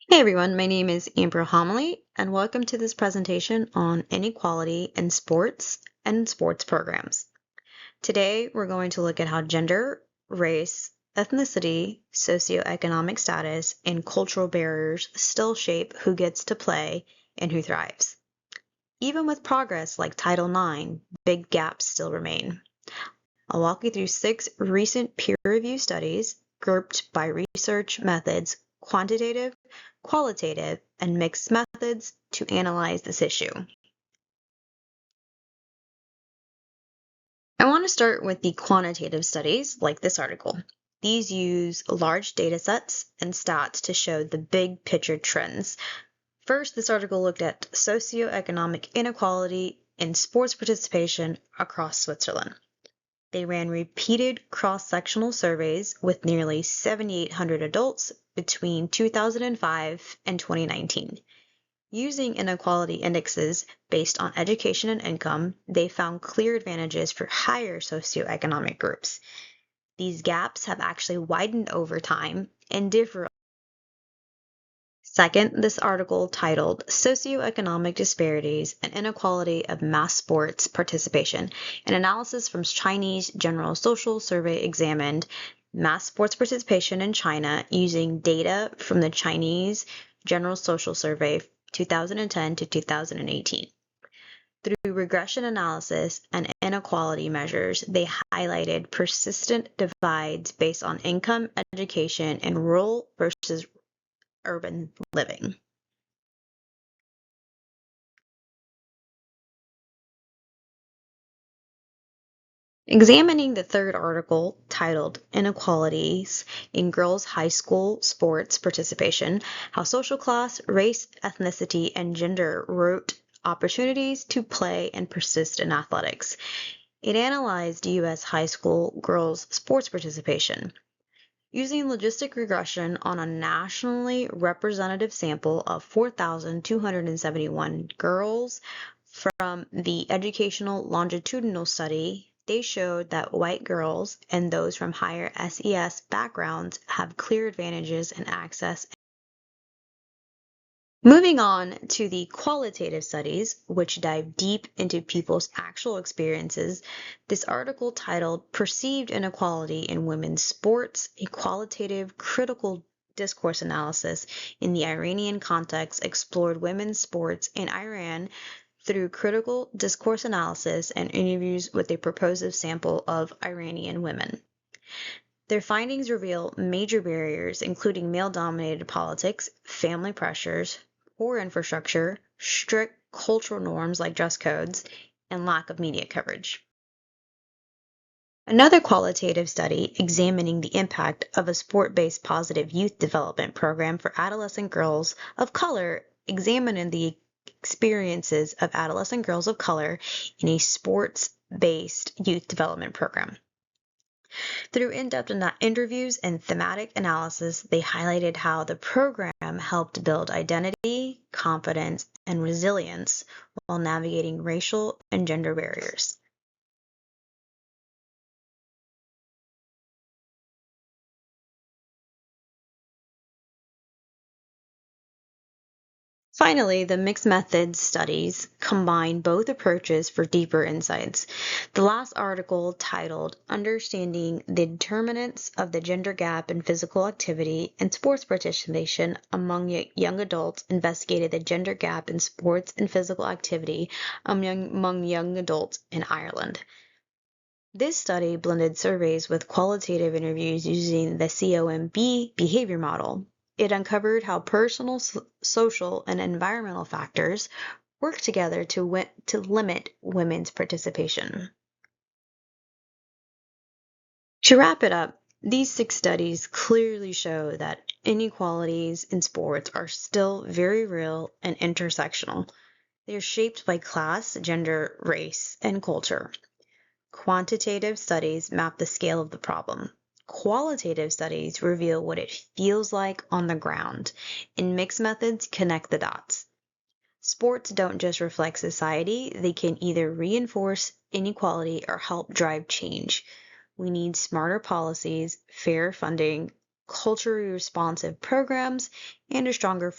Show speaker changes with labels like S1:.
S1: Hey everyone, my name is Amber Homily, and welcome to this presentation on inequality in sports and sports programs. Today, we're going to look at how gender, race, ethnicity, socioeconomic status, and cultural barriers still shape who gets to play and who thrives. Even with progress like Title IX, big gaps still remain. I'll walk you through 6 recent peer-reviewed studies grouped by research methods, quantitative, qualitative, and mixed methods to analyze this issue. I want to start with the quantitative studies, like this article. These use large data sets and stats to show the big picture trends. First, this article looked at socioeconomic inequality in sports participation across Switzerland. They ran repeated cross-sectional surveys with nearly 7,800 adults between 2005 and 2019. Using inequality indexes based on education and income, they found clear advantages for higher socioeconomic groups. These gaps have actually widened over time and differ. Second, this article titled Socioeconomic Disparities and Inequality of Mass Sports Participation, an analysis from Chinese General Social Survey examined mass sports participation in China using data from the Chinese General Social Survey 2010 to 2018. Through regression analysis and inequality measures, they highlighted persistent divides based on income, education, and rural versus urban living. Examining the third article, titled Inequalities in Girls' High School Sports Participation, How Social Class, Race, Ethnicity, and Gender Wrote Opportunities to Play and Persist in Athletics. It analyzed U.S. high school girls' sports participation. Using logistic regression on a nationally representative sample of 4,271 girls from the Educational Longitudinal Study, they showed that white girls and those from higher SES backgrounds have clear advantages in access. Moving on to the qualitative studies, which dive deep into people's actual experiences, this article titled Perceived Inequality in Women's Sports, a Qualitative Critical Discourse Analysis in the Iranian Context explored women's sports in Iran through critical discourse analysis and interviews with a purposive sample of Iranian women. Their findings reveal major barriers, including male-dominated politics, family pressures, poor infrastructure, strict cultural norms like dress codes, and lack of media coverage. Another qualitative study examining the impact of a sport-based positive youth development program for adolescent girls of color examined the experiences of adolescent girls of color in a sports-based youth development program. Through in-depth interviews and thematic analysis, they highlighted how the program helped build identity, confidence, and resilience while navigating racial and gender barriers. Finally, the mixed methods studies combine both approaches for deeper insights. The last article, titled Understanding the Determinants of the Gender Gap in Physical Activity and Sports Participation Among Young Adults, investigated the gender gap in sports and physical activity among young adults in Ireland. This study blended surveys with qualitative interviews using the COMB behavior model. It uncovered how personal, social, and environmental factors work together to limit women's participation. To wrap it up, these 6 studies clearly show that inequalities in sports are still very real and intersectional. They are shaped by class, gender, race, and culture. Quantitative studies map the scale of the problem. Qualitative studies reveal what it feels like on the ground, and mixed methods connect the dots. Sports don't just reflect society, they can either reinforce inequality or help drive change. We need smarter policies, fair funding, culturally responsive programs, and a stronger